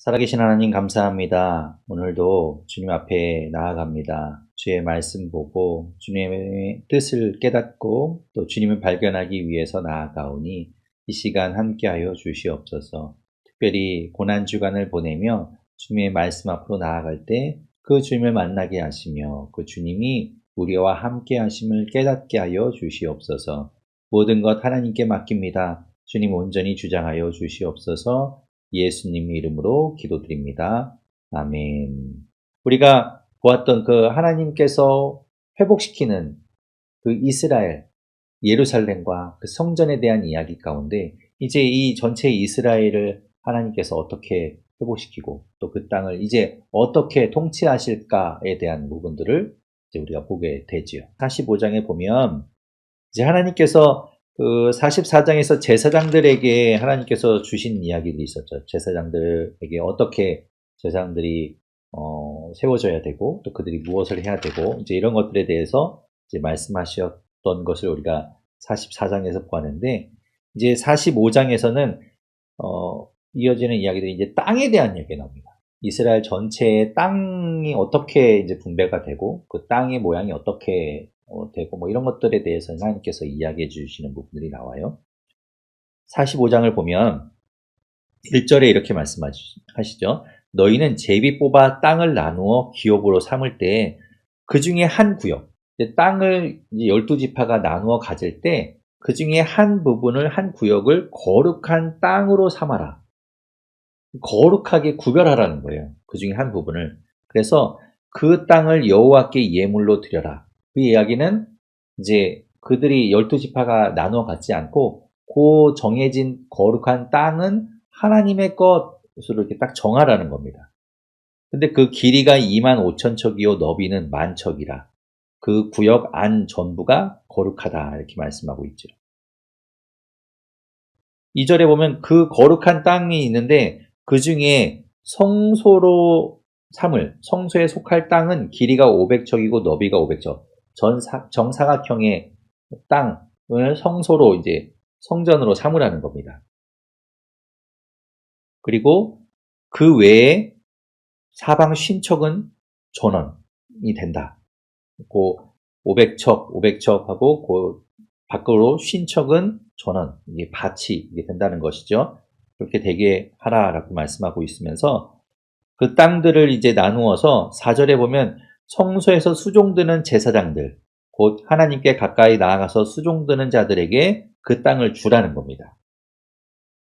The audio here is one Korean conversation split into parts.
살아계신 하나님 감사합니다. 오늘도 주님 앞에 나아갑니다. 주의 말씀 보고 주님의 뜻을 깨닫고 또 주님을 발견하기 위해서 나아가오니 이 시간 함께하여 주시옵소서. 특별히 고난주간을 보내며 주님의 말씀 앞으로 나아갈 때 그 주님을 만나게 하시며 그 주님이 우리와 함께 하심을 깨닫게 하여 주시옵소서. 모든 것 하나님께 맡깁니다. 주님 온전히 주장하여 주시옵소서. 예수님 이름으로 기도드립니다. 아멘. 우리가 보았던 그 하나님께서 회복시키는 그 이스라엘, 예루살렘과 그 성전에 대한 이야기 가운데 이제 이 전체 이스라엘을 하나님께서 어떻게 회복시키고 또 그 땅을 이제 어떻게 통치하실까에 대한 부분들을 이제 우리가 보게 되지요. 45장에 보면 이제 하나님께서 그 44장에서 제사장들에게 하나님께서 주신 이야기들이 있었죠. 제사장들에게 어떻게 제사장들이 세워져야 되고 또 그들이 무엇을 해야 되고 이제 이런 것들에 대해서 이제 말씀하셨던 것을 우리가 44장에서 보았는데 이제 45장에서는 이어지는 이야기들이 이제 땅에 대한 이야기가 나옵니다. 이스라엘 전체의 땅이 어떻게 이제 분배가 되고 그 땅의 모양이 어떻게 되고 뭐 이런 것들에 대해서 하나님께서 이야기해 주시는 부분들이 나와요. 45장을 보면 1절에 이렇게 말씀하시죠. 너희는 제비 뽑아 땅을 나누어 기업으로 삼을 때 그 중에 한 구역, 땅을 12지파가 나누어 가질 때 그 중에 한 부분을 한 구역을 거룩한 땅으로 삼아라. 거룩하게 구별하라는 거예요. 그 중에 한 부분을. 그래서 그 땅을 여호와께 예물로 드려라. 그 이야기는 이제 그들이 12지파가 나누어 갖지 않고 그 정해진 거룩한 땅은 하나님의 것으로 이렇게 딱 정하라는 겁니다. 근데 그 길이가 25,000척이요 너비는 10,000척이라. 그 구역 안 전부가 거룩하다 이렇게 말씀하고 있죠. 2절에 보면 그 거룩한 땅이 있는데 그 중에 성소로 삼을 성소에 속할 땅은 길이가 500척이고 너비가 500척. 정사각형의 땅을 성소로 이제 성전으로 삼으라는 겁니다. 그리고 그 외에 사방 쉰척은 전원이 된다. 그 500척하고 그 밖으로 쉰척은 전원, 이게 밭이 이게 된다는 것이죠. 그렇게 되게 하라라고 말씀하고 있으면서 그 땅들을 이제 나누어서 4절에 보면 성소에서 수종드는 제사장들, 곧 하나님께 가까이 나아가서 수종드는 자들에게 그 땅을 주라는 겁니다.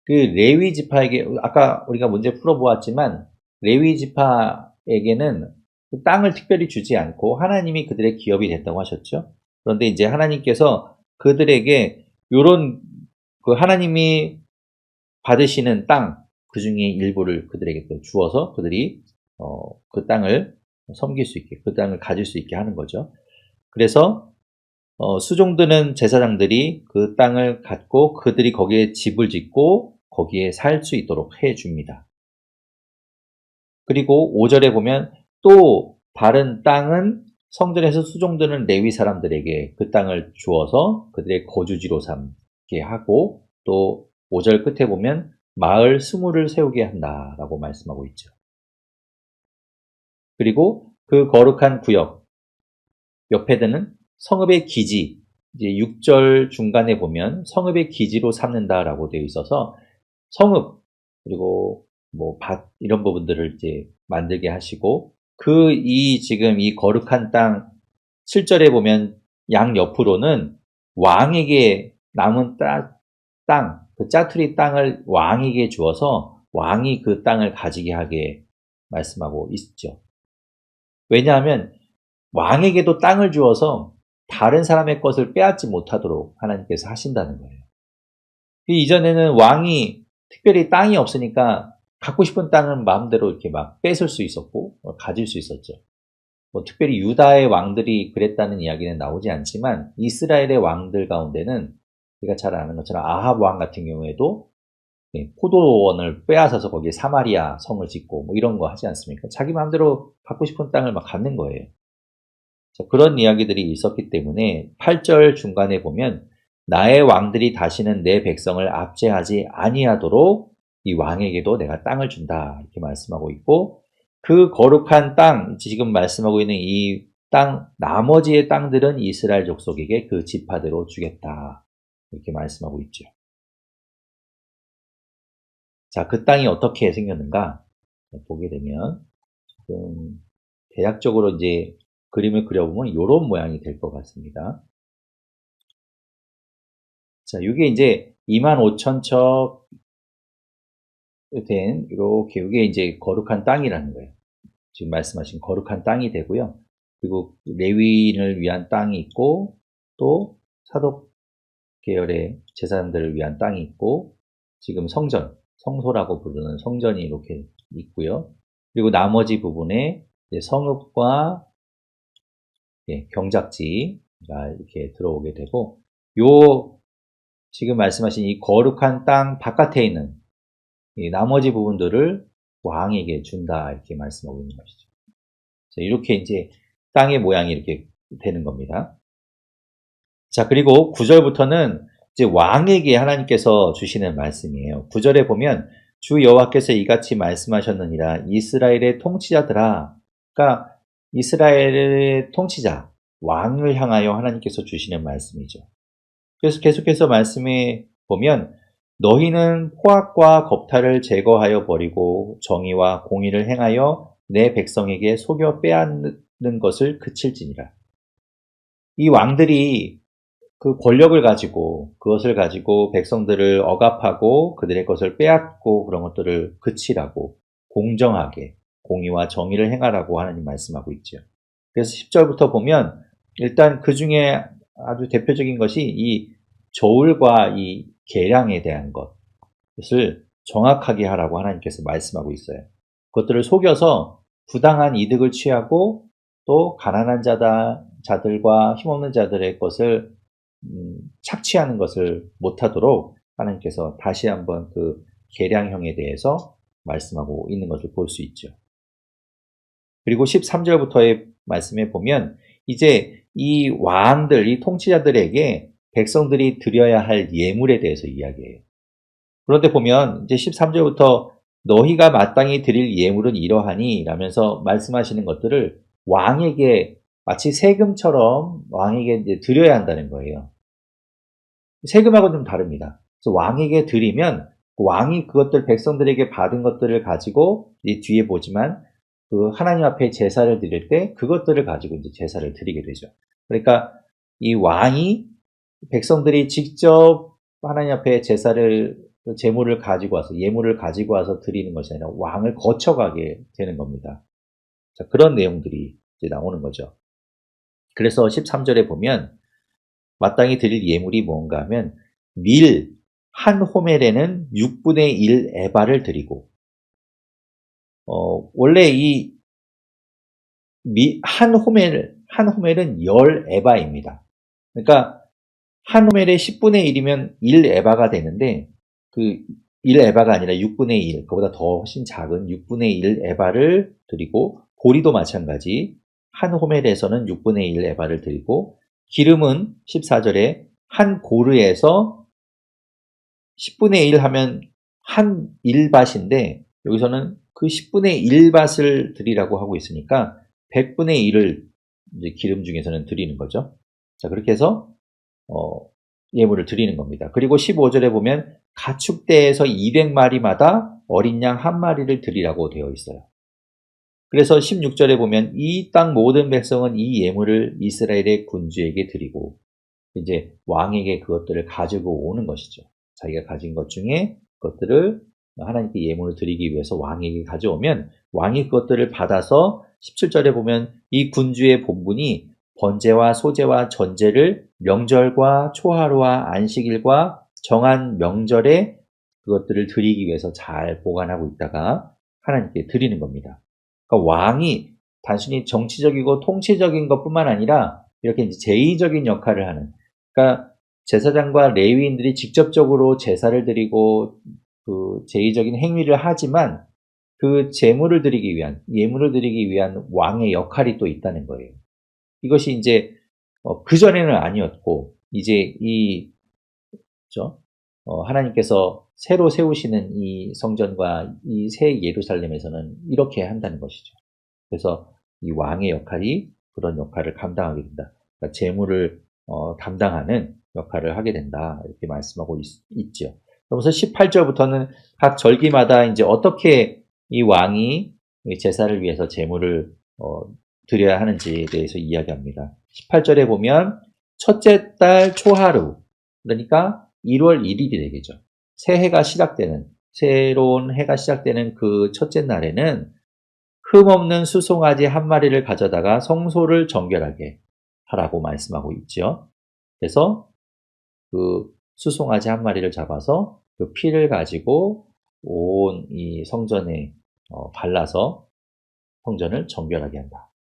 그 레위 지파에게 아까 우리가 문제 풀어보았지만 레위 지파에게는 그 땅을 특별히 주지 않고 하나님이 그들의 기업이 됐다고 하셨죠. 그런데 이제 하나님께서 그들에게 요런 그 하나님이 받으시는 땅, 그 중에 일부를 그들에게 또 주어서 그들이 그 땅을 섬길 수 있게, 그 땅을 가질 수 있게 하는 거죠. 그래서 수종드는 제사장들이 그 땅을 갖고 그들이 거기에 집을 짓고 거기에 살 수 있도록 해줍니다. 그리고 5절에 보면 또 다른 땅은 성전에서 수종드는 레위 사람들에게 그 땅을 주어서 그들의 거주지로 삼게 하고 또 5절 끝에 보면 마을 20을 세우게 한다라고 말씀하고 있죠. 그리고 그 거룩한 구역 옆에 드는 성읍의 기지, 이제 6절 중간에 보면 성읍의 기지로 삼는다라고 되어 있어서 성읍 그리고 뭐 밭 이런 부분들을 이제 만들게 하시고 지금 이 거룩한 땅 7절에 보면 양 옆으로는 왕에게 남은 땅, 그 짜투리 땅을 왕에게 주어서 왕이 그 땅을 가지게 하게 말씀하고 있죠. 왜냐하면 왕에게도 땅을 주어서 다른 사람의 것을 빼앗지 못하도록 하나님께서 하신다는 거예요. 이전에는 왕이 특별히 땅이 없으니까 갖고 싶은 땅은 마음대로 이렇게 막 뺏을 수 있었고 가질 수 있었죠. 뭐 특별히 유다의 왕들이 그랬다는 이야기는 나오지 않지만 이스라엘의 왕들 가운데는 우리가 잘 아는 것처럼 아합 왕 같은 경우에도 포도원을 빼앗아서 거기에 사마리아 성을 짓고 뭐 이런 거 하지 않습니까? 자기 마음대로 갖고 싶은 땅을 막 갖는 거예요. 그런 이야기들이 있었기 때문에 8절 중간에 보면 나의 왕들이 다시는 내 백성을 압제하지 아니하도록 이 왕에게도 내가 땅을 준다 이렇게 말씀하고 있고 그 거룩한 땅 지금 말씀하고 있는 이 땅 나머지의 땅들은 이스라엘 족속에게 그 지파대로 주겠다 이렇게 말씀하고 있죠. 자, 그 땅이 어떻게 생겼는가 보게 되면 지금 대략적으로 이제 그림을 그려보면 이런 모양이 될 것 같습니다. 자, 이게 이제 25,000척 된 이렇게 이게 이제 거룩한 땅이라는 거예요. 지금 말씀하신 거룩한 땅이 되고요. 그리고 레위인을 위한 땅이 있고 또 사독 계열의 제사장들을 위한 땅이 있고 지금 성전, 성소라고 부르는 성전이 이렇게 있고요. 그리고 나머지 부분에 이제 성읍과 경작지가 이렇게 들어오게 되고 요 지금 말씀하신 이 거룩한 땅 바깥에 있는 이 나머지 부분들을 왕에게 준다 이렇게 말씀하고 있는 것이죠. 자, 이렇게 이제 땅의 모양이 이렇게 되는 겁니다. 자, 그리고 9절부터는 이제 왕에게 하나님께서 주시는 말씀이에요. 9절에 보면 주 여호와께서 이같이 말씀하셨느니라 이스라엘의 통치자들아, 그러니까 이스라엘의 통치자 왕을 향하여 하나님께서 주시는 말씀이죠. 그래서 계속해서 말씀에 보면 너희는 포악과 겁탈을 제거하여 버리고 정의와 공의를 행하여 내 백성에게 속여 빼앗는 것을 그칠지니라. 이 왕들이 그 권력을 가지고 그것을 가지고 백성들을 억압하고 그들의 것을 빼앗고 그런 것들을 그치라고 공정하게 공의와 정의를 행하라고 하나님 말씀하고 있죠. 그래서 10절부터 보면 일단 그 중에 아주 대표적인 것이 이 저울과 이 계량에 대한 것을 정확하게 하라고 하나님께서 말씀하고 있어요. 그것들을 속여서 부당한 이득을 취하고 또 가난한 자들과 힘없는 자들의 것을 착취하는 것을 못하도록 하나님께서 다시 한번 그 계량형에 대해서 말씀하고 있는 것을 볼 수 있죠. 그리고 13절부터의 말씀에 보면 이제 이 왕들, 이 통치자들에게 백성들이 드려야 할 예물에 대해서 이야기해요. 그런데 보면 이제 13절부터 너희가 마땅히 드릴 예물은 이러하니 라면서 말씀하시는 것들을 왕에게 마치 세금처럼 왕에게 이제 드려야 한다는 거예요. 세금하고는 좀 다릅니다. 그래서 왕에게 드리면 왕이 그것들 백성들에게 받은 것들을 가지고 이 뒤에 보지만 그 하나님 앞에 제사를 드릴 때 그것들을 가지고 이제 제사를 드리게 되죠. 그러니까 이 왕이 백성들이 직접 하나님 앞에 제물을 가지고 와서 예물을 가지고 와서 드리는 것이 아니라 왕을 거쳐가게 되는 겁니다. 자, 그런 내용들이 이제 나오는 거죠. 그래서 13절에 보면 마땅히 드릴 예물이 뭔가 하면 밀 한 호멜에는 6분의 1 에바를 드리고 원래 이 한 호멜은 10 에바입니다. 그러니까 한 호멜에 10분의 1이면 1 에바가 되는데 그 1 에바가 아니라 6분의 1, 그보다 더 훨씬 작은 6분의 1 에바를 드리고 보리도 마찬가지 한 호멜에서는 6분의 1 에바를 드리고 기름은 14절에 한 고르에서 10분의 1 하면 한 1밭인데 여기서는 그 10분의 1밭을 드리라고 하고 있으니까 100분의 1을 이제 기름 중에서는 드리는 거죠. 자, 그렇게 해서 예물을 드리는 겁니다. 그리고 15절에 보면 가축대에서 200마리마다 어린 양 한 마리를 드리라고 되어 있어요. 그래서 16절에 보면 이 땅 모든 백성은 이 예물을 이스라엘의 군주에게 드리고 이제 왕에게 그것들을 가지고 오는 것이죠. 자기가 가진 것 중에 그것들을 하나님께 예물을 드리기 위해서 왕에게 가져오면 왕이 그것들을 받아서 17절에 보면 이 군주의 본분이 번제와 소제와 전제를 명절과 초하루와 안식일과 정한 명절에 그것들을 드리기 위해서 잘 보관하고 있다가 하나님께 드리는 겁니다. 그러니까 왕이 단순히 정치적이고 통치적인 것뿐만 아니라 이렇게 이제 제의적인 역할을 하는, 그러니까 제사장과 레위인들이 직접적으로 제사를 드리고 그 제의적인 행위를 하지만 그 예물을 드리기 위한 왕의 역할이 또 있다는 거예요. 이것이 이제 그전에는 아니었고 이제 그죠? 하나님께서 새로 세우시는 이 성전과 이 새 예루살렘에서는 이렇게 한다는 것이죠. 그래서 이 왕의 역할이 그런 역할을 감당하게 된다. 그러니까 재물을 담당하는 역할을 하게 된다. 이렇게 말씀하고 있죠. 그러면서 18절부터는 각 절기마다 이제 어떻게 이 왕이 제사를 위해서 재물을 드려야 하는지에 대해서 이야기합니다. 18절에 보면 첫째 달 초하루, 그러니까 1월 1일이 되겠죠. 새해가 시작되는, 새로운 해가 시작되는 그 첫째 날에는 흠없는 수송아지 한 마리를 가져다가 성소를 정결하게 하라고 말씀하고 있죠. 그래서 그 수송아지 한 마리를 잡아서 그 피를 가지고 온 이 성전에 발라서 성전을 정결하게 한다.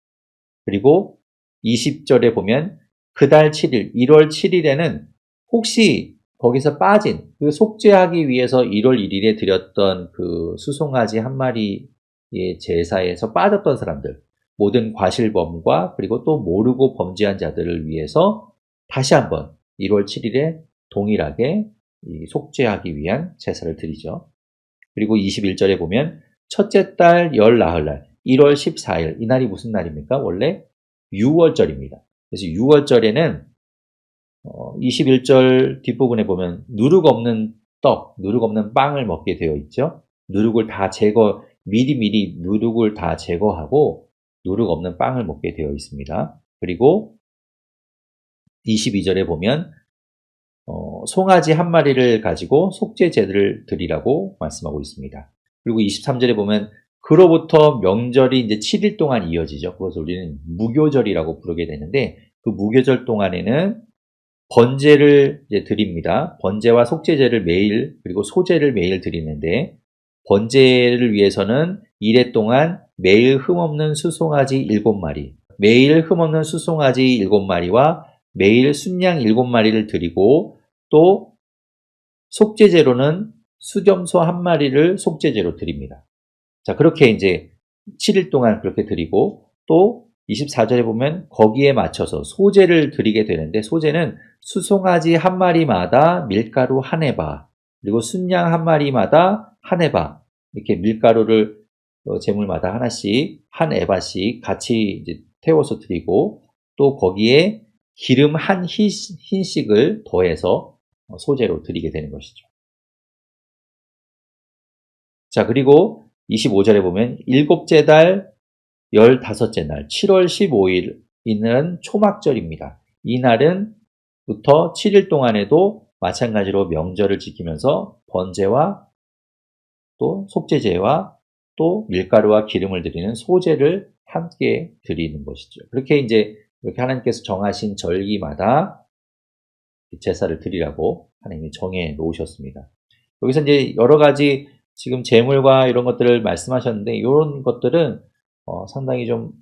그리고 20절에 보면 그달 7일, 1월 7일에는 혹시 거기서 빠진 그 속죄하기 위해서 1월 1일에 드렸던 그 수송아지 한 마리의 제사에서 빠졌던 사람들, 모든 과실범과 그리고 또 모르고 범죄한 자들을 위해서 다시 한번 1월 7일에 동일하게 속죄하기 위한 제사를 드리죠. 그리고 21절에 보면 첫째 달 열 나흘날 1월 14일, 이 날이 무슨 날입니까? 원래 6월절입니다. 그래서 6월절에는 21절 뒷부분에 보면 누룩 없는 떡, 누룩 없는 빵을 먹게 되어 있죠. 누룩을 다 미리 누룩을 다 제거하고 누룩 없는 빵을 먹게 되어 있습니다. 그리고 22절에 보면 송아지 한 마리를 가지고 속죄제를 드리라고 말씀하고 있습니다. 그리고 23절에 보면 그로부터 명절이 이제 7일 동안 이어지죠. 그것을 우리는 무교절이라고 부르게 되는데 그 무교절 동안에는 번제를 이제 드립니다. 번제와 속죄제를 매일 그리고 소제를 매일 드리는데 번제를 위해서는 1회 동안 매일 흠없는 수송아지 7마리, 매일 흠없는 수송아지 7마리와 매일 순양 7마리를 드리고 또 속죄제로는 수염소 1마리를 속죄제로 드립니다. 자, 그렇게 이제 7일 동안 그렇게 드리고 또 24절에 보면 거기에 맞춰서 소제를 드리게 되는데 소제는 수송아지 한 마리마다 밀가루 한 에바 그리고 순양 한 마리마다 한 에바 이렇게 밀가루를 제물마다 하나씩 한 에바씩 같이 이제 태워서 드리고 또 거기에 기름 한 흰씩을 더해서 소제로 드리게 되는 것이죠. 자, 그리고 25절에 보면 일곱째 달 15째 날 7월 15일은 초막절입니다. 이 날은부터 7일 동안에도 마찬가지로 명절을 지키면서 번제와 또 속죄제와 또 밀가루와 기름을 드리는 소제를 함께 드리는 것이죠. 그렇게 이제 이렇게 하나님께서 정하신 절기마다 제사를 드리라고 하나님이 정해 놓으셨습니다. 여기서 이제 여러 가지 지금 제물과 이런 것들을 말씀하셨는데 이런 것들은 상당히 좀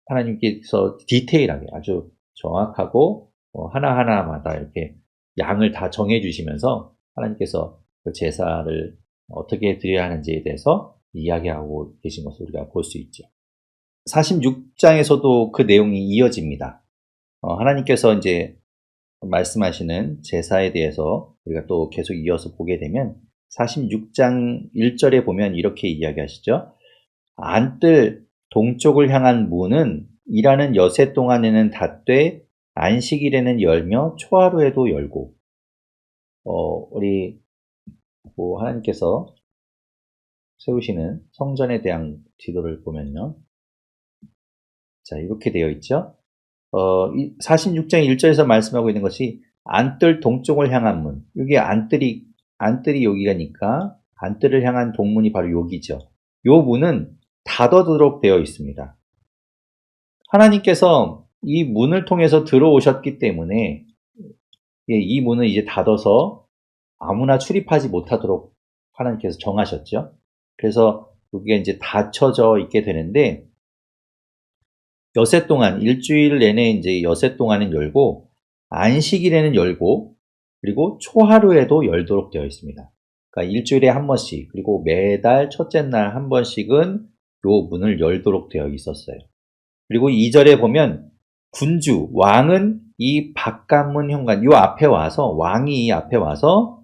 하나님께서 디테일하게 아주 정확하고 하나하나마다 이렇게 양을 다 정해 주시면서 하나님께서 그 제사를 어떻게 드려야 하는지에 대해서 이야기하고 계신 것을 우리가 볼 수 있죠. 46장에서도 그 내용이 이어집니다. 하나님께서 이제 말씀하시는 제사에 대해서 우리가 또 계속 이어서 보게 되면 46장 1절에 보면 이렇게 이야기하시죠. 안뜰 동쪽을 향한 문은 일하는 여세 동안에는 닫되 안식일에는 열며 초하루에도 열고 우리 하나님께서 세우시는 성전에 대한 지도를 보면요. 자, 이렇게 되어 있죠. 46장 1절에서 말씀하고 있는 것이 안뜰 동쪽을 향한 문. 여기 안뜰이 여기가니까 안뜰을 향한 동문이 바로 여기죠. 요 문은 닫아두도록 되어 있습니다. 하나님께서 이 문을 통해서 들어오셨기 때문에 이 문은 이제 닫아서 아무나 출입하지 못하도록 하나님께서 정하셨죠. 그래서 여기가 이제 닫혀져 있게 되는데 여세 동안 일주일 내내 이제 여세 동안은 열고 안식일에는 열고 그리고 초하루에도 열도록 되어 있습니다. 그러니까 일주일에 한 번씩 그리고 매달 첫째 날 한 번씩은 요 문을 열도록 되어 있었어요. 그리고 2절에 보면 군주 왕은 이 바깥문 현관 요 앞에 와서 왕이 이 앞에 와서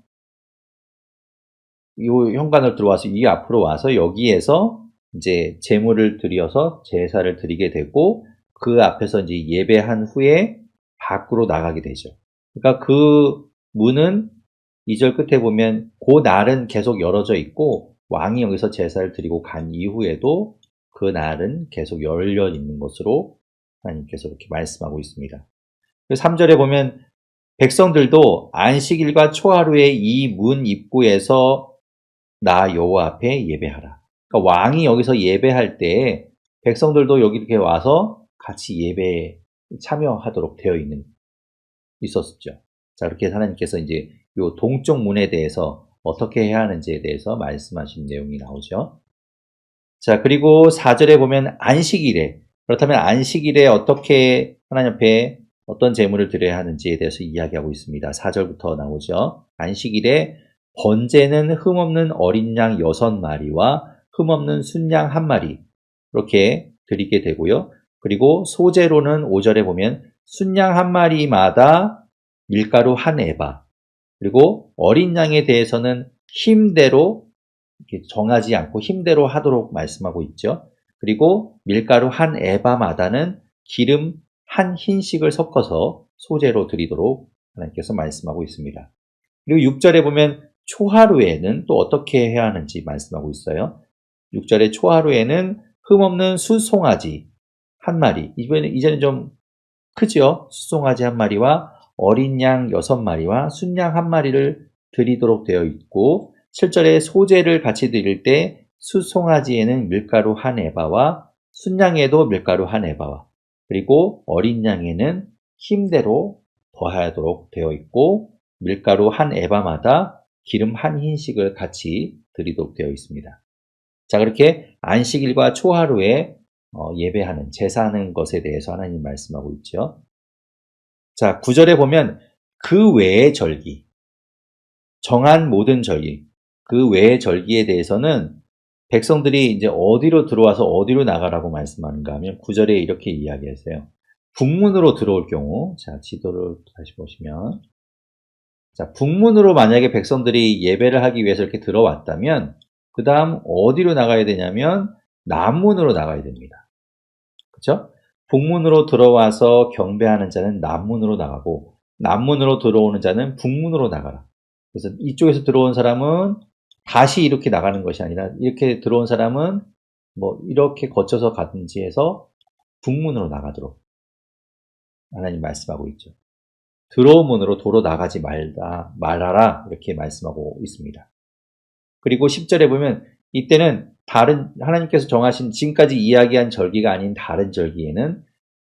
이 현관을 들어와서 이 앞으로 와서 여기에서 이제 제물을 드려서 제사를 드리게 되고 그 앞에서 이제 예배한 후에 밖으로 나가게 되죠. 그러니까 그 문은 2절 끝에 보면 그 날은 계속 열어져 있고 왕이 여기서 제사를 드리고 간 이후에도 그 날은 계속 열려 있는 것으로 하나님께서 이렇게 말씀하고 있습니다. 3절에 보면 백성들도 안식일과 초하루에 이 문 입구에서 나 여호와 앞에 예배하라. 그러니까 왕이 여기서 예배할 때 백성들도 여기 이렇게 와서 같이 예배에 참여하도록 되어 있었죠. 자, 그렇게 하나님께서 이제 요 동쪽 문에 대해서 어떻게 해야 하는지에 대해서 말씀하신 내용이 나오죠. 자, 그리고 4절에 보면 안식일에, 그렇다면 안식일에 어떻게 하나님 앞에 어떤 제물을 드려야 하는지에 대해서 이야기하고 있습니다. 4절부터 나오죠. 안식일에 번제는 흠없는 어린 양 6마리와 흠없는 순양 1마리 이렇게 드리게 되고요. 그리고 소제로는 5절에 보면 순양 1마리마다 밀가루 1에바, 그리고 어린 양에 대해서는 힘대로 정하지 않고 힘대로 하도록 말씀하고 있죠. 그리고 밀가루 1에바마다는 기름 1흰씩을 섞어서 소제로 드리도록 하나님께서 말씀하고 있습니다. 그리고 6절에 보면 초하루에는 또 어떻게 해야 하는지 말씀하고 있어요. 6절에 초하루에는 흠없는 수송아지 1마리, 이제는 좀 크죠? 수송아지 1마리와 어린 양 6마리와 순양 1마리를 드리도록 되어 있고, 7절에 소제를 같이 드릴 때 수송아지에는 밀가루 1에바와 순양에도 밀가루 1에바와 그리고 어린 양에는 힘대로 더하도록 되어 있고 밀가루 1에바마다 기름 1흰씩을 같이 드리도록 되어 있습니다. 자, 그렇게 안식일과 초하루에 예배하는, 제사하는 것에 대해서 하나님 말씀하고 있죠. 자, 9절에 보면 그 외의 절기, 정한 모든 절기, 그 외의 절기에 대해서는 백성들이 이제 어디로 들어와서 어디로 나가라고 말씀하는가 하면 9절에 이렇게 이야기했어요. 북문으로 들어올 경우, 자, 지도를 다시 보시면, 자, 북문으로 만약에 백성들이 예배를 하기 위해서 이렇게 들어왔다면, 그 다음 어디로 나가야 되냐면, 남문으로 나가야 됩니다. 그쵸? 북문으로 들어와서 경배하는 자는 남문으로 나가고, 남문으로 들어오는 자는 북문으로 나가라. 그래서 이쪽에서 들어온 사람은 다시 이렇게 나가는 것이 아니라, 이렇게 들어온 사람은 뭐, 이렇게 거쳐서 가든지 해서 북문으로 나가도록 하나님 말씀하고 있죠. 들어온 문으로 도로 나가지 말아라. 이렇게 말씀하고 있습니다. 그리고 10절에 보면 이때는 다른 하나님께서 정하신 지금까지 이야기한 절기가 아닌 다른 절기에는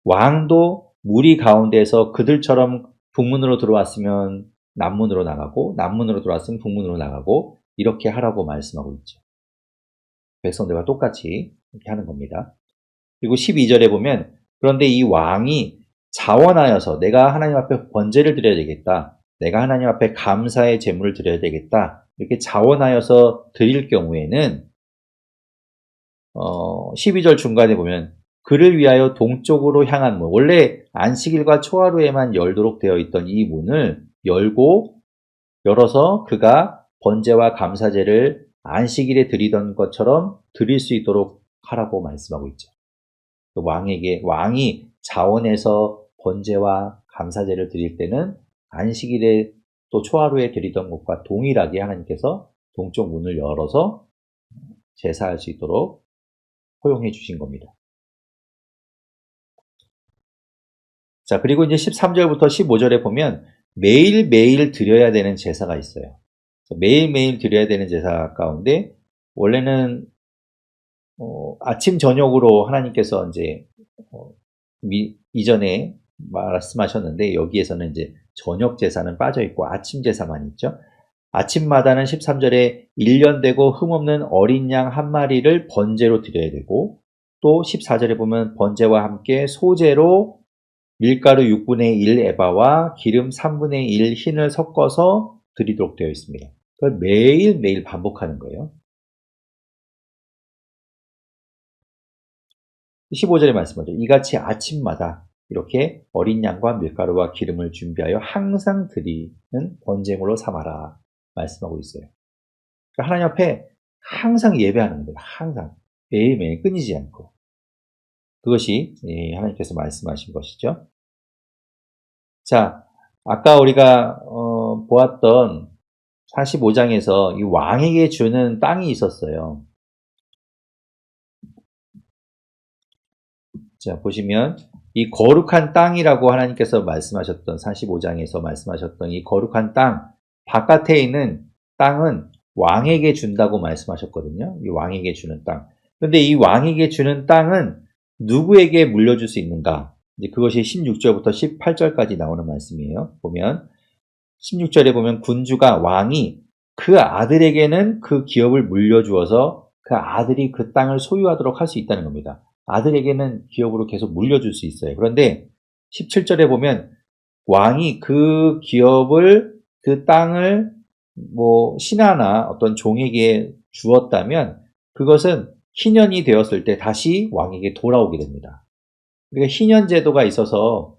왕도 무리 가운데서 그들처럼 북문으로 들어왔으면 남문으로 나가고 남문으로 들어왔으면 북문으로 나가고 이렇게 하라고 말씀하고 있죠. 백성들과 똑같이 이렇게 하는 겁니다. 그리고 12절에 보면 그런데 이 왕이 자원하여서 내가 하나님 앞에 번제를 드려야 되겠다. 내가 하나님 앞에 감사의 제물을 드려야 되겠다. 이렇게 자원하여서 드릴 경우에는 12절 중간에 보면 그를 위하여 동쪽으로 향한 문, 원래 안식일과 초하루에만 열도록 되어 있던 이 문을 열어서 그가 번제와 감사제를 안식일에 드리던 것처럼 드릴 수 있도록 하라고 말씀하고 있죠. 왕이 자원해서 번제와 감사제를 드릴 때는 안식일에 또 초하루에 드리던 것과 동일하게 하나님께서 동쪽 문을 열어서 제사할 수 있도록 허용해 주신 겁니다. 자, 그리고 이제 13절부터 15절에 보면 매일매일 드려야 되는 제사가 있어요. 매일매일 드려야 되는 제사 가운데 원래는 아침 저녁으로 하나님께서 이제 이전에 말씀하셨는데 여기에서는 이제 저녁 제사는 빠져 있고 아침 제사만 있죠. 아침마다는 13절에 1년 되고 흠없는 어린 양 1마리를 번제로 드려야 되고 또 14절에 보면 번제와 함께 소제로 밀가루 6분의 1 에바와 기름 3분의 1 흰을 섞어서 드리도록 되어 있습니다. 그걸 매일매일 반복하는 거예요. 15절에 말씀하죠. 이같이 아침마다 이렇게 어린 양과 밀가루와 기름을 준비하여 항상 드리는 번제물로 삼아라 말씀하고 있어요. 그러니까 하나님 앞에 항상 예배하는 거예요. 항상. 매일매일 끊이지 않고. 그것이 하나님께서 말씀하신 것이죠. 자, 아까 우리가 보았던 45장에서 이 왕에게 주는 땅이 있었어요. 자, 보시면 이 거룩한 땅이라고 하나님께서 말씀하셨던 45장에서 말씀하셨던 이 거룩한 땅, 바깥에 있는 땅은 왕에게 준다고 말씀하셨거든요. 이 왕에게 주는 땅. 그런데 이 왕에게 주는 땅은 누구에게 물려줄 수 있는가? 이제 그것이 16절부터 18절까지 나오는 말씀이에요. 보면 16절에 보면 군주가 왕이 그 아들에게는 그 기업을 물려주어서 그 아들이 그 땅을 소유하도록 할 수 있다는 겁니다. 아들에게는 기업으로 계속 물려줄 수 있어요. 그런데 17절에 보면 왕이 그 기업을, 그 땅을 신하나 어떤 종에게 주었다면 그것은 희년이 되었을 때 다시 왕에게 돌아오게 됩니다. 그러니까 희년 제도가 있어서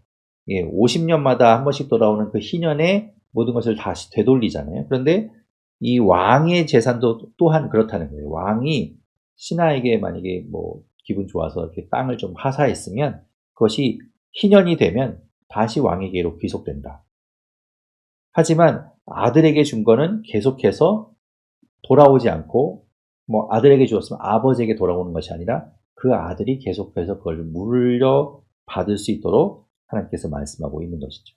50년마다 한 번씩 돌아오는 그 희년에 모든 것을 다시 되돌리잖아요. 그런데 이 왕의 재산도 또한 그렇다는 거예요. 왕이 신하에게 만약에 기분 좋아서 이렇게 땅을 좀 하사했으면 그것이 희년이 되면 다시 왕에게로 귀속된다. 하지만 아들에게 준 거는 계속해서 돌아오지 않고 아들에게 주었으면 아버지에게 돌아오는 것이 아니라 그 아들이 계속해서 그걸 물려받을 수 있도록 하나님께서 말씀하고 있는 것이죠.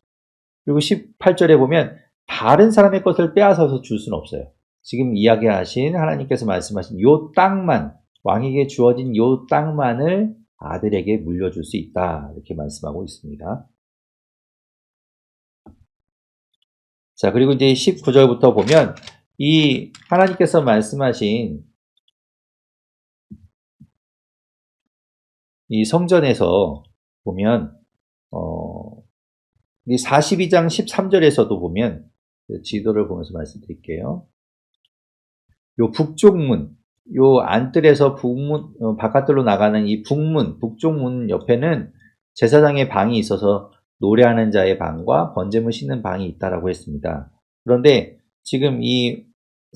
그리고 18절에 보면 다른 사람의 것을 빼앗아서 줄 수는 없어요. 지금 이야기하신 하나님께서 말씀하신 요 땅만, 왕에게 주어진 요 땅만을 아들에게 물려줄 수 있다. 이렇게 말씀하고 있습니다. 자, 그리고 이제 19절부터 보면 이 하나님께서 말씀하신 이 성전에서 보면 이 42장 13절에서도 보면 지도를 보면서 말씀드릴게요. 요 북쪽 문, 요 안뜰에서 북문 바깥으로 나가는 이 북문, 북쪽 문 옆에는 제사장의 방이 있어서 노래하는 자의 방과 번제물 씻는 방이 있다라고 했습니다. 그런데 지금 이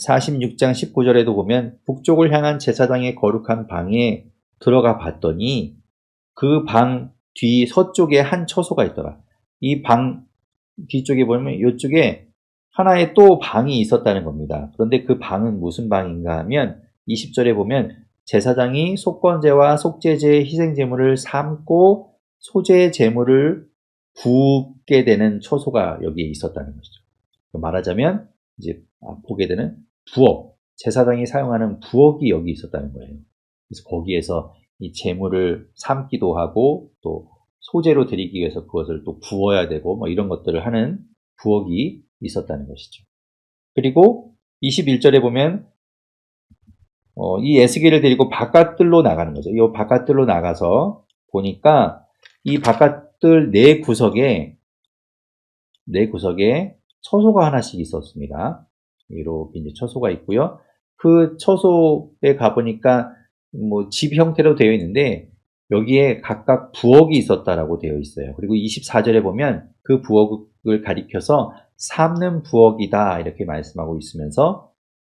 46장 19절에도 보면 북쪽을 향한 제사장의 거룩한 방에 들어가 봤더니 그 방 뒤 서쪽에 한 처소가 있더라. 이 방 뒤쪽에 보면 이쪽에 하나의 또 방이 있었다는 겁니다. 그런데 그 방은 무슨 방인가 하면 20절에 보면 제사장이 속건제와 속죄제의 희생제물을 삶고 소제 제물을 굽게 되는 처소가 여기에 있었다는 것이죠. 말하자면 이제 보게 되는 부엌, 제사장이 사용하는 부엌이 여기 있었다는 거예요. 그래서 거기에서 이 제물을 삶기도 하고 또 소재로 드리기 위해서 그것을 또 부어야 되고 이런 것들을 하는 부엌이 있었다는 것이죠. 그리고 21절에 보면 이 에스겔을 데리고 바깥들로 나가는 거죠. 이 바깥들로 나가서 보니까 이 바깥들 네 구석에 처소가 하나씩 있었습니다. 이렇게 이제 처소가 있고요. 그 처소에 가보니까 집 형태로 되어 있는데 여기에 각각 부엌이 있었다라고 되어 있어요. 그리고 24절에 보면 그 부엌을 가리켜서 삶는 부엌이다 이렇게 말씀하고 있으면서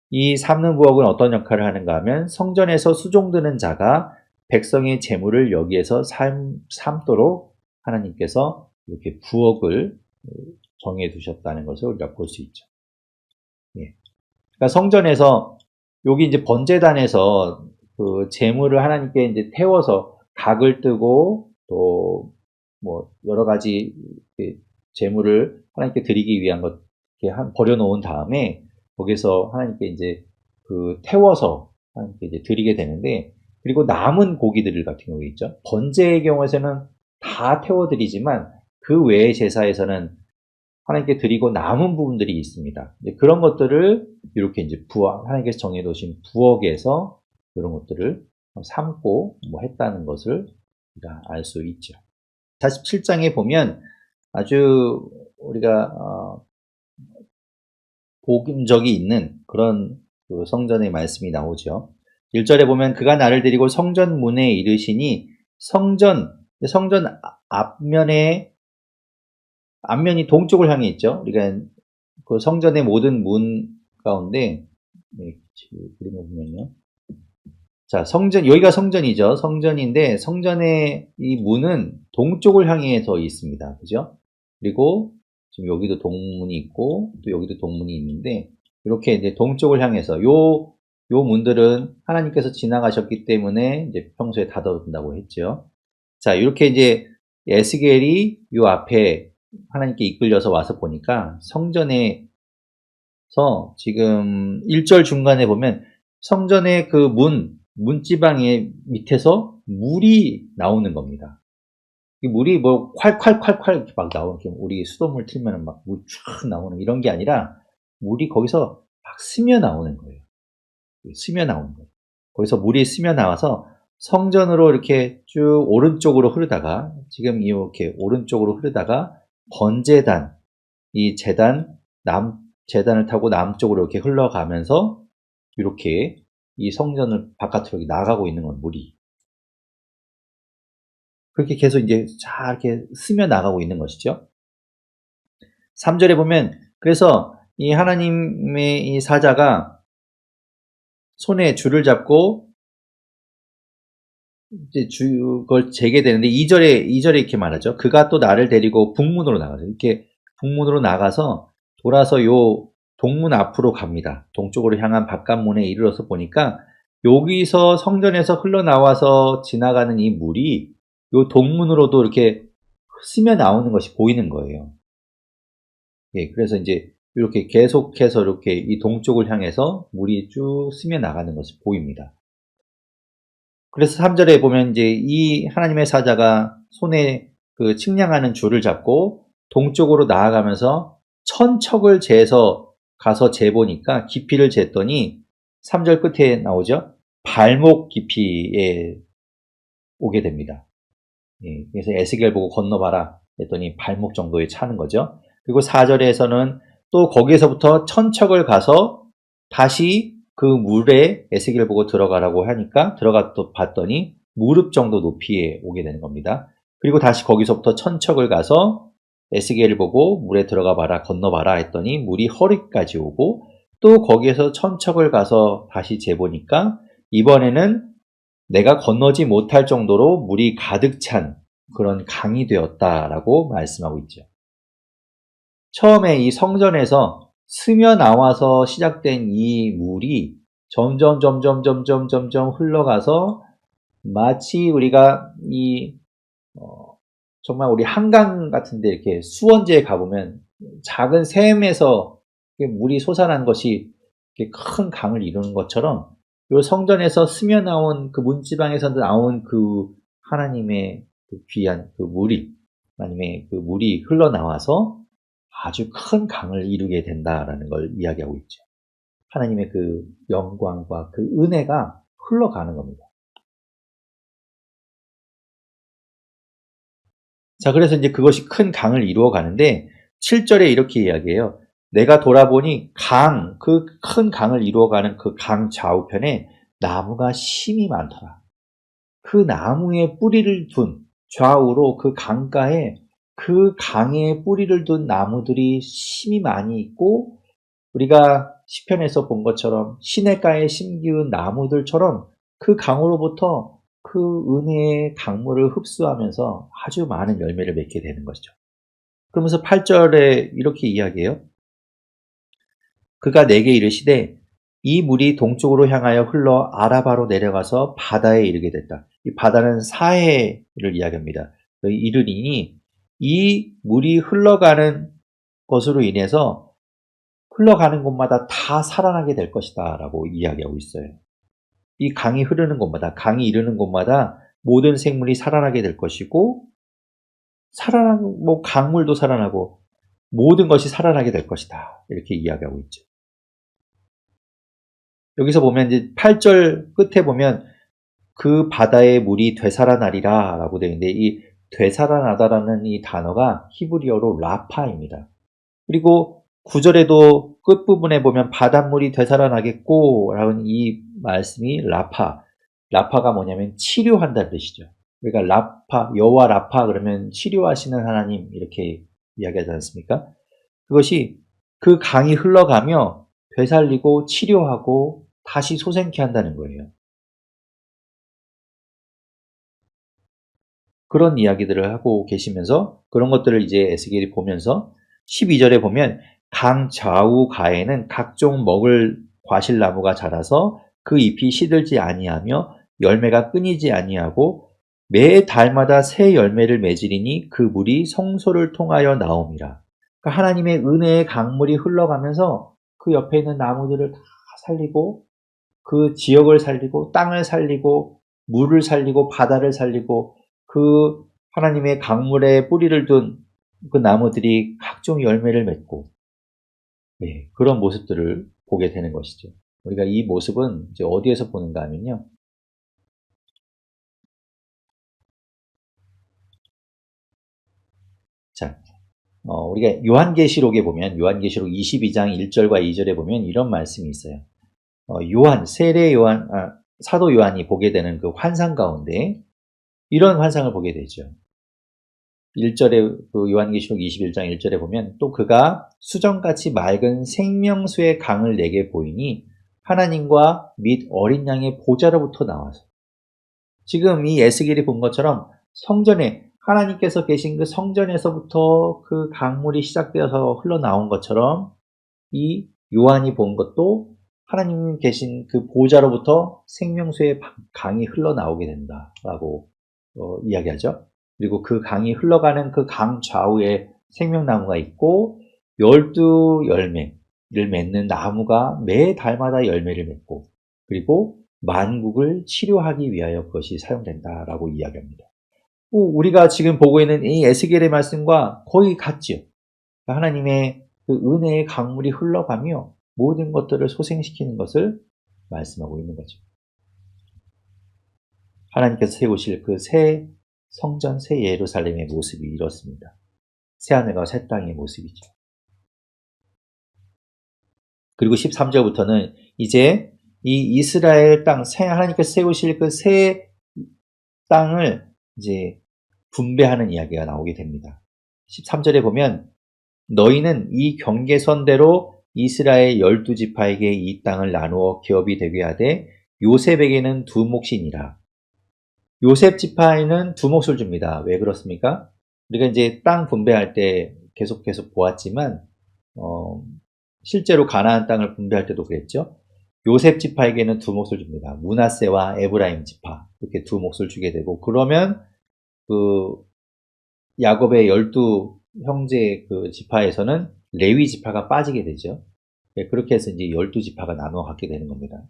이 삶는 부엌은 어떤 역할을 하는가 하면 성전에서 수종드는 자가 백성의 재물을 여기에서 삶도록 하나님께서 이렇게 부엌을 정해 두셨다는 것을 우리가 볼 수 있죠. 그러니까 성전에서 여기 이제 번제단에서 그 재물을 하나님께 이제 태워서 각을 뜨고 또 여러 가지 재물을 하나님께 드리기 위한 것 이렇게 버려놓은 다음에 거기서 하나님께 이제 그 태워서 하나님께 이제 드리게 되는데 그리고 남은 고기들 같은 경우 있죠. 번제의 경우에는 다 태워드리지만 그 외의 제사에서는 하나님께 드리고 남은 부분들이 있습니다. 그런 것들을 이렇게 이제 하나님께서 정해놓으신 부엌에서 이런 것들을 삶고 했다는 것을 우리가 알 수 있죠. 47장에 보면 아주 우리가 복음적이 있는 그런 그 성전의 말씀이 나오죠. 1절에 보면 그가 나를 데리고 성전 문에 이르시니 성전 앞면이 동쪽을 향해 있죠. 우리가 그 성전의 모든 문 가운데 네, 그림을 보면요. 자, 성전, 여기가 성전이죠. 성전인데, 성전의 이 문은 동쪽을 향해서 있습니다. 그죠? 그리고 지금 여기도 동문이 있고, 또 여기도 동문이 있는데, 이렇게 이제 동쪽을 향해서, 요 문들은 하나님께서 지나가셨기 때문에 이제 평소에 닫아둔다고 했죠. 자, 이렇게 이제 에스겔이 요 앞에 하나님께 이끌려서 와서 보니까 성전에서 지금 1절 중간에 보면 성전의 그 문지방의 밑에서 물이 나오는 겁니다. 이 물이 뭐 콸콸콸콸 이렇게 막 나오는, 우리 수돗물 틀면 막 물 쫙 나오는 이런 게 아니라 물이 거기서 막 스며 나오는 거예요. 스며 나오는 거예요. 거기서 물이 스며 나와서 성전으로 이렇게 쭉 오른쪽으로 흐르다가, 지금 이렇게 오른쪽으로 흐르다가 번제단, 이 재단을 타고 남쪽으로 이렇게 흘러가면서 이렇게 이 성전을 바깥으로 나가고 있는 건 물이. 그렇게 계속 이제 잘 이렇게 스며 나가고 있는 것이죠. 3절에 보면, 그래서 이 하나님의 이 사자가 손에 줄을 잡고 이제 그걸 재게 되는데, 2절에 이렇게 말하죠. 그가 또 나를 데리고 북문으로 나가죠. 이렇게 북문으로 나가서 돌아서 요 동문 앞으로 갑니다. 동쪽으로 향한 바깥문에 이르러서 보니까 여기서 성전에서 흘러나와서 지나가는 이 물이 요 동문으로도 이렇게 스며 나오는 것이 보이는 거예요. 예, 그래서 이제 이렇게 계속해서 이렇게 이 동쪽을 향해서 물이 쭉 스며 나가는 것이 보입니다. 그래서 3절에 보면 이제 이 하나님의 사자가 손에 그 측량하는 줄을 잡고 동쪽으로 나아가면서 천척을 재서 가서 재보니까, 깊이를 쟀더니 3절 끝에 나오죠. 발목 깊이에 오게 됩니다. 예, 그래서 에스겔 보고 건너봐라 했더니 발목 정도에 차는 거죠. 그리고 4절에서는 또 거기에서부터 천척을 가서 다시 그 물에 에스겔 보고 들어가라고 하니까 들어가서 봤더니 무릎 정도 높이에 오게 되는 겁니다. 그리고 다시 거기서부터 천척을 가서 에스겔을 보고 물에 들어가 봐라, 건너봐라 했더니 물이 허리까지 오고, 또 거기에서 천척을 가서 다시 재보니까 이번에는 내가 건너지 못할 정도로 물이 가득 찬 그런 강이 되었다라고 말씀하고 있죠. 처음에 이 성전에서 스며 나와서 시작된 이 물이 점점 흘러가서 마치 우리가 정말 우리 한강 같은데 이렇게 수원지에 가보면 작은 샘에서 물이 솟아난 것이 큰 강을 이루는 것처럼, 이 성전에서 스며 나온 그 문지방에서 나온 그 하나님의 그 귀한 그 물이, 하나님의 그 물이 흘러나와서 아주 큰 강을 이루게 된다라는 걸 이야기하고 있죠. 하나님의 그 영광과 그 은혜가 흘러가는 겁니다. 자, 그래서 이제 그것이 큰 강을 이루어 가는데 7절에 이렇게 이야기해요. 내가 돌아보니 그 큰 강을 이루어가는 그 강 좌우편에 나무가 심이 많더라. 그 나무에 뿌리를 둔, 좌우로 그 강가에 그 강에 뿌리를 둔 나무들이 심이 많이 있고, 우리가 시편에서 본 것처럼 시냇가에 심기운 나무들처럼 그 강으로부터 그 은혜의 강물을 흡수하면서 아주 많은 열매를 맺게 되는 것이죠. 그러면서 8절에 이렇게 이야기해요. 그가 내게 이르시되 이 물이 동쪽으로 향하여 흘러 아라바로 내려가서 바다에 이르게 됐다. 이 바다는 사해를 이야기합니다. 이르리니 이 물이 흘러가는 것으로 인해서 흘러가는 곳마다 다 살아나게 될 것이다 라고 이야기하고 있어요. 이 강이 흐르는 곳마다, 강이 이르는 곳마다 모든 생물이 살아나게 될 것이고, 강물도 살아나고 모든 것이 살아나게 될 것이다, 이렇게 이야기하고 있죠. 여기서 보면 이제 8절 끝에 보면 그 바다의 물이 되살아나리라 라고 되어 있는데, 이 되살아나다라는 이 단어가 히브리어로 라파입니다. 그리고 9절에도 끝부분에 보면 바닷물이 되살아나겠고 라는 이 말씀이 라파가 뭐냐면 치료한다는 뜻이죠. 그러니까 여호와 라파 그러면 치료하시는 하나님, 이렇게 이야기하지 않습니까? 그것이 그 강이 흘러가며 되살리고 치료하고 다시 소생케 한다는 거예요. 그런 이야기들을 하고 계시면서 그런 것들을 이제 에스겔이 보면서 12절에 보면 강 좌우 가에는 각종 먹을 과실나무가 자라서 그 잎이 시들지 아니하며 열매가 끊이지 아니하고 매 달마다 새 열매를 맺으리니 그 물이 성소를 통하여 나옴이라. 그러니까 하나님의 은혜의 강물이 흘러가면서 그 옆에 있는 나무들을 다 살리고 그 지역을 살리고 땅을 살리고 물을 살리고 바다를 살리고 그 하나님의 강물에 뿌리를 둔 그 나무들이 각종 열매를 맺고 그런 모습들을 보게 되는 것이죠. 우리가 이 모습은 이제 어디에서 보는가 하면요. 자, 우리가 요한계시록에 보면 요한계시록 22장 1절과 2절에 보면 이런 말씀이 있어요. 사도 요한이 보게 되는 그 환상 가운데 이런 환상을 보게 되죠. 1절에 그 요한계시록 21장 1절에 보면 또 그가 수정같이 맑은 생명수의 강을 내게 보이니 하나님과 및 어린 양의 보좌로부터 나와서 지금 이 에스겔이 본 것처럼 성전에 하나님께서 계신 그 성전에서부터 그 강물이 시작되어서 흘러나온 것처럼 이 요한이 본 것도 하나님 계신 그 보좌로부터 생명수의 강이 흘러나오게 된다라고 이야기하죠. 그리고 그 강이 흘러가는 그 강 좌우에 생명나무가 있고 12열매를 맺는 나무가 매 달마다 열매를 맺고 그리고 만국을 치료하기 위하여 그것이 사용된다라고 이야기합니다. 우리가 지금 보고 있는 이 에스겔의 말씀과 거의 같지요. 하나님의 그 은혜의 강물이 흘러가며 모든 것들을 소생시키는 것을 말씀하고 있는 거죠. 하나님께서 세우실 그 새 성전, 새 예루살렘의 모습이 이렇습니다. 새 하늘과 새 땅의 모습이죠. 그리고 13절부터는 이제 이 이스라엘 땅, 하나님께서 세우실 그 새 땅을 이제 분배하는 이야기가 나오게 됩니다. 13절에 보면 너희는 이 경계선대로 이스라엘 12지파에게 이 땅을 나누어 기업이 되게 하되 요셉에게는 2몫이니라. 요셉 지파에는 2몫을 줍니다. 왜 그렇습니까? 우리가 이제 땅 분배할 때 계속 보았지만 실제로 가나안 땅을 분배할 때도 그랬죠. 요셉 지파에게는 2몫을 줍니다. 므낫세와 에브라임 지파 이렇게 2몫을 주게 되고 그러면 그 야곱의 12형제 그 지파에서는 레위 지파가 빠지게 되죠. 그렇게 해서 이제 12지파가 나누어 갖게 되는 겁니다.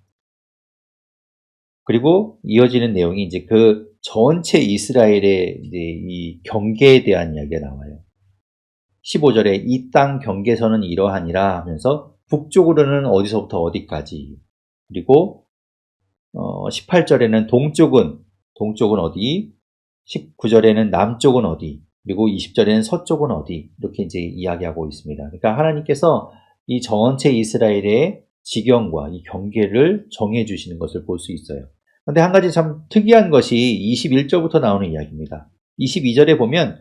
그리고 이어지는 내용이 이제 그 전체 이스라엘의 이제 이 경계에 대한 이야기가 나와요. 15절에 이 땅 경계선은 이러하니라 하면서 북쪽으로는 어디서부터 어디까지 그리고 18절에는 동쪽은 어디 19절에는 남쪽은 어디 그리고 20절에는 서쪽은 어디 이렇게 이제 이야기하고 있습니다. 그러니까 하나님께서 이 전체 이스라엘의 지경과 이 경계를 정해 주시는 것을 볼 수 있어요. 그런데 한 가지 참 특이한 것이 21절부터 나오는 이야기입니다. 22절에 보면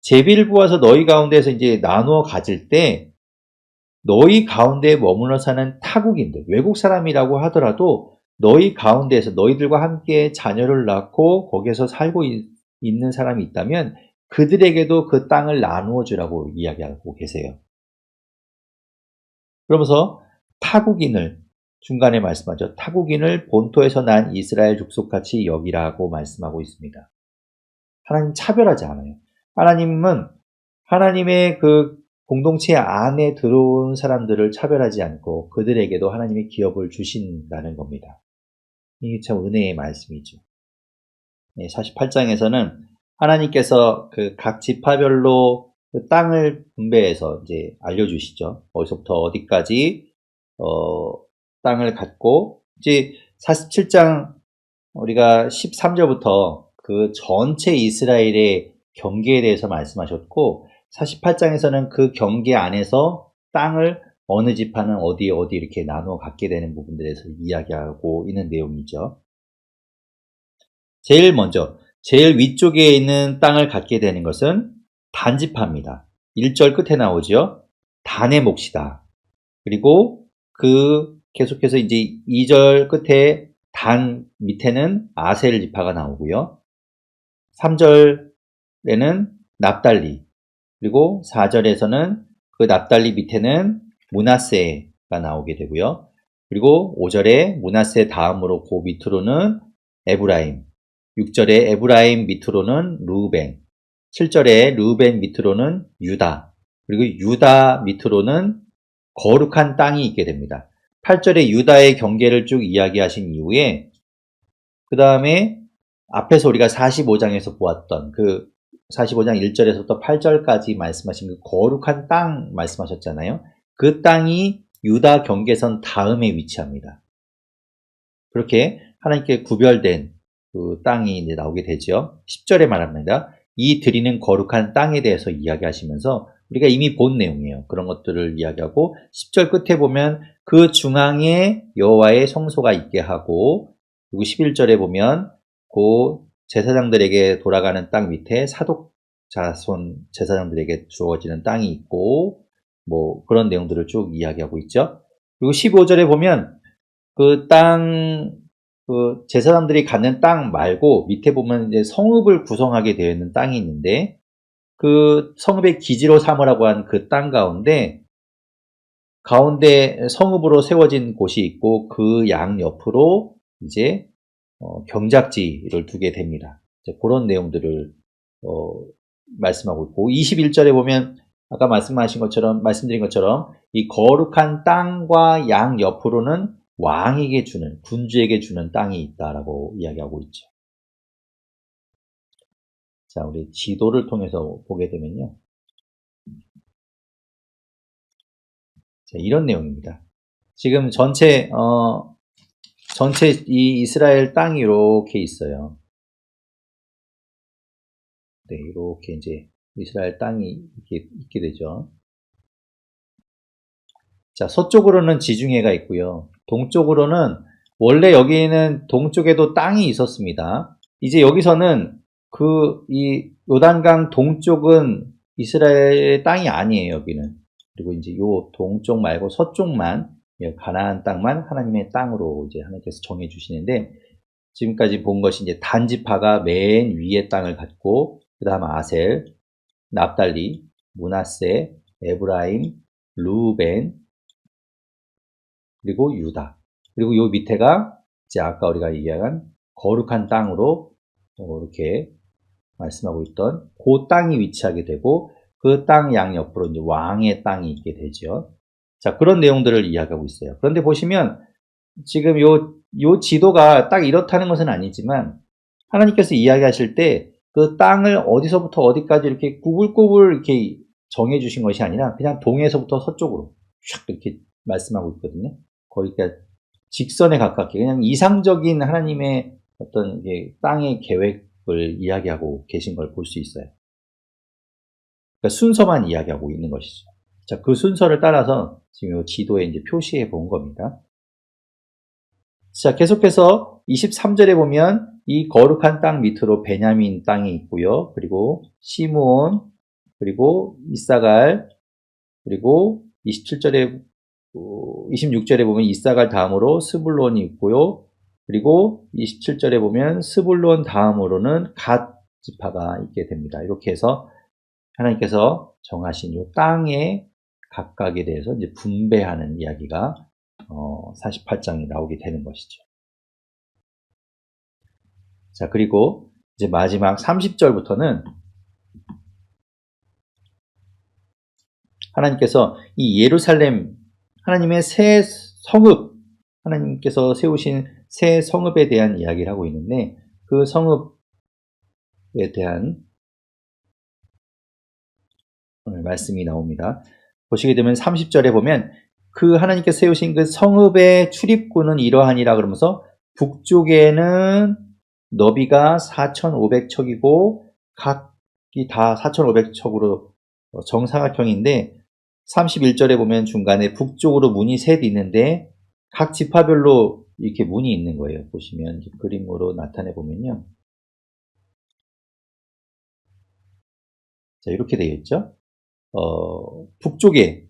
제비를 부어서 너희 가운데서 이제 나누어 가질 때 너희 가운데에 머물러 사는 타국인들, 외국 사람이라고 하더라도 너희 가운데에서 너희들과 함께 자녀를 낳고 거기에서 살고 있는 사람이 있다면 그들에게도 그 땅을 나누어 주라고 이야기하고 계세요. 그러면서 타국인을 중간에 말씀하죠. 타국인을 본토에서 난 이스라엘 족속같이 여기라고 말씀하고 있습니다. 하나님 차별하지 않아요. 하나님은 하나님의 그 공동체 안에 들어온 사람들을 차별하지 않고 그들에게도 하나님의 기업을 주신다는 겁니다. 이게 참 은혜의 말씀이죠. 48장에서는 하나님께서 그 각 지파별로 그 땅을 분배해서 이제 알려주시죠. 어디서부터 어디까지 땅을 갖고 이제 47장 우리가 13절부터 그 전체 이스라엘의 경계에 대해서 말씀하셨고 48장에서는 그 경계 안에서 땅을 어느 지파는 어디 이렇게 나누어 갖게 되는 부분들에 대해서 이야기하고 있는 내용이죠. 제일 위쪽에 있는 땅을 갖게 되는 것은 단지파입니다. 1절 끝에 나오죠. 단의 몫이다. 그리고 계속해서 이제 2절 끝에 단 밑에는 아셀 지파가 나오고요. 3절에는 납달리, 그리고 4절에서는 그 납달리 밑에는 므낫세가 나오게 되고요. 그리고 5절에 므낫세 다음으로 그 밑으로는 에브라임, 6절에 에브라임 밑으로는 르우벤, 7절에 르우벤 밑으로는 유다, 그리고 유다 밑으로는 거룩한 땅이 있게 됩니다. 8절에 유다의 경계를 쭉 이야기하신 이후에 그 다음에 앞에서 우리가 45장에서 보았던 그 45장 1절에서부터 8절까지 말씀하신 그 거룩한 땅 말씀하셨잖아요. 그 땅이 유다 경계선 다음에 위치합니다. 그렇게 하나님께 구별된 그 땅이 이제 나오게 되죠. 10절에 말합니다. 이 드리는 거룩한 땅에 대해서 이야기하시면서 우리가 이미 본 내용이에요. 그런 것들을 이야기하고 10절 끝에 보면 그 중앙에 여호와의 성소가 있게 하고, 그리고 11절에 보면 그 제사장들에게 돌아가는 땅 밑에 사독 자손 제사장들에게 주어지는 땅이 있고, 뭐 그런 내용들을 쭉 이야기하고 있죠. 그리고 15절에 보면 그 제사장들이 갖는 땅 말고 밑에 보면 이제 성읍을 구성하게 되어 있는 땅이 있는데, 그 성읍의 기지로 삼으라고 한 그 땅 가운데 성읍으로 세워진 곳이 있고, 그 양 옆으로 이제 경작지를 두게 됩니다. 그런 내용들을 말씀하고 있고, 21절에 보면 아까 말씀드린 것처럼 이 거룩한 땅과 양 옆으로는 왕에게 주는, 군주에게 주는 땅이 있다라고 이야기하고 있죠. 자, 우리 지도를 통해서 보게 되면요. 자, 이런 내용입니다. 지금 전체 이 이스라엘 땅이 이렇게 있어요. 네, 이렇게 이제 이스라엘 땅이 이렇게 있게 되죠. 자, 서쪽으로는 지중해가 있고요. 동쪽으로는 원래 여기는 동쪽에도 땅이 있었습니다. 이제 여기서는 이 요단강 동쪽은 이스라엘의 땅이 아니에요, 여기는. 그리고 이제 요 동쪽 말고 서쪽만, 가나안 땅만 하나님의 땅으로 이제 하나님께서 정해 주시는데, 지금까지 본 것이 이제 단지파가 맨 위에 땅을 갖고, 그 다음 아셀, 납달리, 므낫세, 에브라임, 르우벤, 그리고 유다. 그리고 요 밑에가 이제 아까 우리가 얘기한 거룩한 땅으로 이렇게 말씀하고 있던 그 땅이 위치하게 되고, 그 땅 양옆으로 이제 왕의 땅이 있게 되죠. 자, 그런 내용들을 이야기하고 있어요. 그런데 보시면 지금 요 지도가 딱 이렇다는 것은 아니지만, 하나님께서 이야기하실 때 그 땅을 어디서부터 어디까지 이렇게 구불구불 이렇게 정해 주신 것이 아니라 그냥 동에서부터 서쪽으로 쫙 이렇게 말씀하고 있거든요. 거의 그러니까 직선에 가깝게 그냥 이상적인 하나님의 어떤 땅의 계획을 이야기하고 계신 걸 볼 수 있어요. 그러니까 순서만 이야기하고 있는 것이죠. 자, 그 순서를 따라서 지금 이 지도에 이제 표시해 본 겁니다. 자, 계속해서 23절에 보면 이 거룩한 땅 밑으로 베냐민 땅이 있고요. 그리고 시므온, 그리고 이사갈, 그리고 26절에 보면 이사갈 다음으로 스불론이 있고요. 그리고 27절에 보면 스불론 다음으로는 갓 지파가 있게 됩니다. 이렇게 해서 하나님께서 정하신 이 땅의 각각에 대해서 이제 분배하는 이야기가 48장에 나오게 되는 것이죠. 자, 그리고 이제 마지막 30절부터는 하나님께서 이 예루살렘, 하나님의 새 성읍, 하나님께서 세우신 새 성읍에 대한 이야기를 하고 있는데, 그 성읍에 대한 오늘 말씀이 나옵니다. 보시게 되면 30절에 보면 그 하나님께서 세우신 그 성읍의 출입구는 이러하니라 그러면서 북쪽에는 너비가 4,500척이고 각이 다 4,500척으로 정사각형인데, 31절에 보면 중간에 북쪽으로 문이 셋 있는데 각 지파별로 이렇게 문이 있는 거예요. 보시면 그림으로 나타내 보면요. 자, 이렇게 되어 있죠. 북쪽에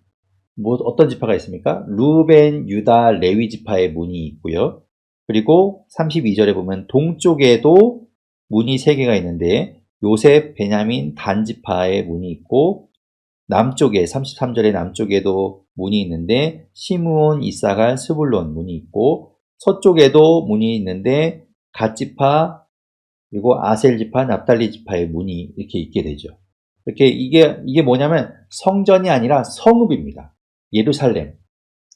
뭐 어떤 지파가 있습니까? 루벤, 유다, 레위 지파의 문이 있고요. 그리고 32절에 보면 동쪽에도 문이 3개가 있는데 요셉, 베냐민, 단 지파의 문이 있고 남쪽에 33절에 남쪽에도 문이 있는데 시므온, 이사갈, 스불론 문이 있고 서쪽에도 문이 있는데 갓 지파 그리고 아셀 지파, 납달리 지파의 문이 이렇게 있게 되죠. 이렇게 이게 뭐냐면 성전이 아니라 성읍입니다. 예루살렘,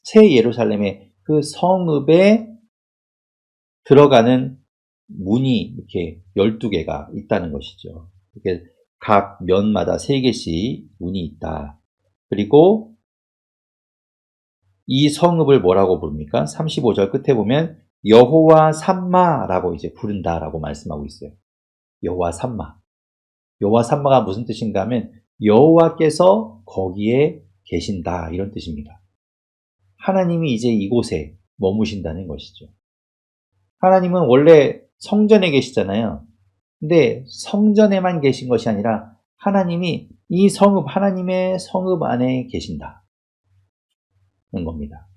새 예루살렘의 그 성읍에 들어가는 문이 이렇게 12개가 있다는 것이죠. 이렇게 각 면마다 3개씩 문이 있다. 그리고 이 성읍을 뭐라고 부릅니까? 35절 끝에 보면 여호와 삼마라고 이제 부른다라고 말씀하고 있어요. 여호와 삼마. 여호와 삼마가 무슨 뜻인가 하면 여호와께서 거기에 계신다 이런 뜻입니다. 하나님이 이제 이곳에 머무신다는 것이죠. 하나님은 원래 성전에 계시잖아요. 근데 성전에만 계신 것이 아니라 하나님이 이 성읍, 하나님의 성읍 안에 계신다는 겁니다.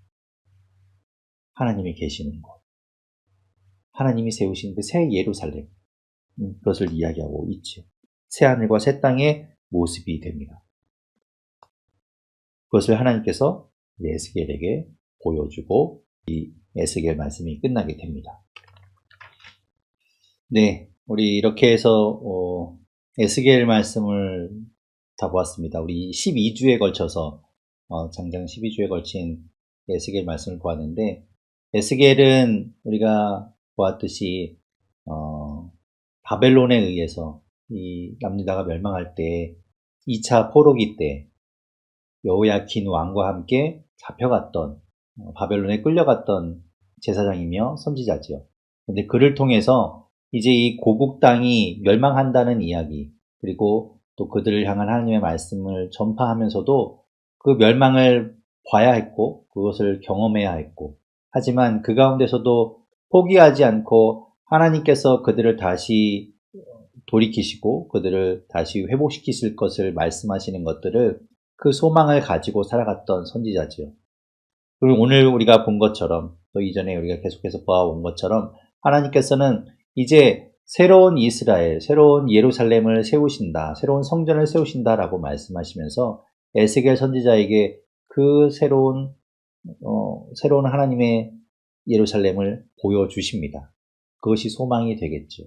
하나님이 계시는 곳. 하나님이 세우신 그 새 예루살렘. 그것을 이야기하고 있죠. 새 하늘과 새 땅의 모습이 됩니다. 그것을 하나님께서 에스겔에게 보여주고 이 에스겔 말씀이 끝나게 됩니다. 네, 우리 이렇게 해서 에스겔 말씀을 다 보았습니다. 우리 12주에 걸쳐서 장장 12주에 걸친 에스겔 말씀을 보았는데 에스겔은 우리가 보았듯이 바벨론에 의해서 이 남유다가 멸망할 때 2차 포로기 때 여호야킨 왕과 함께 잡혀갔던 바벨론에 끌려갔던 제사장이며 선지자지요. 근데 그를 통해서 이제 이 고국 땅이 멸망한다는 이야기 그리고 또 그들을 향한 하나님의 말씀을 전파하면서도 그 멸망을 봐야 했고 그것을 경험해야 했고 하지만 그 가운데서도 포기하지 않고 하나님께서 그들을 다시 돌이키시고 그들을 다시 회복시키실 것을 말씀하시는 것들을 그 소망을 가지고 살아갔던 선지자지요. 그리고 오늘 우리가 본 것처럼 또 이전에 우리가 계속해서 보아온 것처럼 하나님께서는 이제 새로운 이스라엘, 새로운 예루살렘을 세우신다, 새로운 성전을 세우신다라고 말씀하시면서 에스겔 선지자에게 그 새로운 하나님의 예루살렘을 보여주십니다. 그것이 소망이 되겠죠.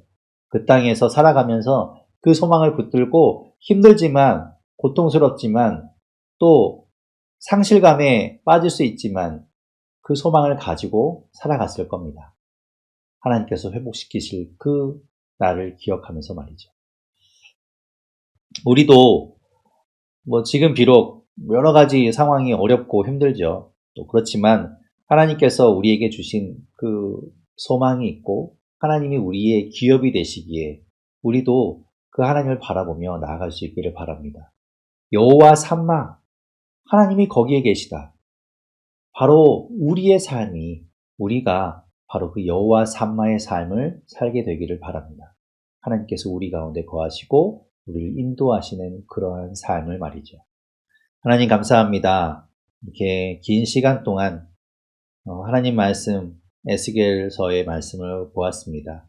그 땅에서 살아가면서 그 소망을 붙들고 힘들지만 고통스럽지만 또 상실감에 빠질 수 있지만 그 소망을 가지고 살아갔을 겁니다. 하나님께서 회복시키실 그 날을 기억하면서 말이죠. 우리도 뭐 지금 비록 여러 가지 상황이 어렵고 힘들죠. 또 그렇지만 하나님께서 우리에게 주신 그 소망이 있고 하나님이 우리의 기업이 되시기에 우리도 그 하나님을 바라보며 나아갈 수 있기를 바랍니다. 여호와 삼마 하나님이 거기에 계시다. 바로 우리의 삶이 우리가 바로 그 여호와 삼마의 삶을 살게 되기를 바랍니다. 하나님께서 우리 가운데 거하시고 우리를 인도하시는 그러한 삶을 말이죠. 하나님 감사합니다. 이렇게 긴 시간 동안 하나님 말씀 에스겔서의 말씀을 보았습니다.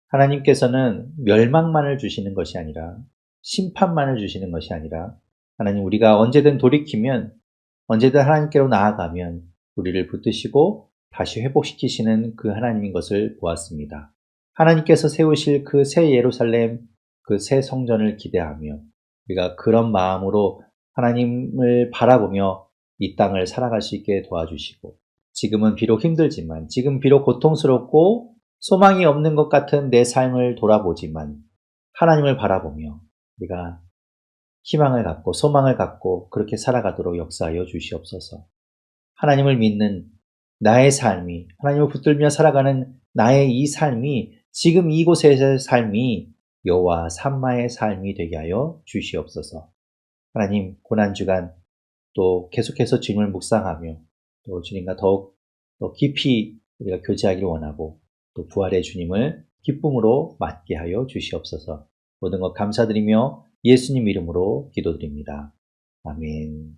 하나님께서는 멸망만을 주시는 것이 아니라 심판만을 주시는 것이 아니라 하나님 우리가 언제든 돌이키면 언제든 하나님께로 나아가면 우리를 붙드시고 다시 회복시키시는 그 하나님인 것을 보았습니다. 하나님께서 세우실 그 새 예루살렘, 그 새 성전을 기대하며 우리가 그런 마음으로 하나님을 바라보며 이 땅을 살아갈 수 있게 도와주시고 지금은 비록 힘들지만 지금 비록 고통스럽고 소망이 없는 것 같은 내 삶을 돌아보지만 하나님을 바라보며 우리가 희망을 갖고 소망을 갖고 그렇게 살아가도록 역사하여 주시옵소서. 하나님을 믿는 나의 삶이 하나님을 붙들며 살아가는 나의 이 삶이 지금 이곳에서의 삶이 여호와 삼마의 삶이 되게 하여 주시옵소서. 하나님 고난주간 또 계속해서 주님을 묵상하며 또 주님과 더욱 더 깊이 우리가 교제하기를 원하고 또 부활의 주님을 기쁨으로 맞게 하여 주시옵소서. 모든 것 감사드리며 예수님 이름으로 기도드립니다. 아멘.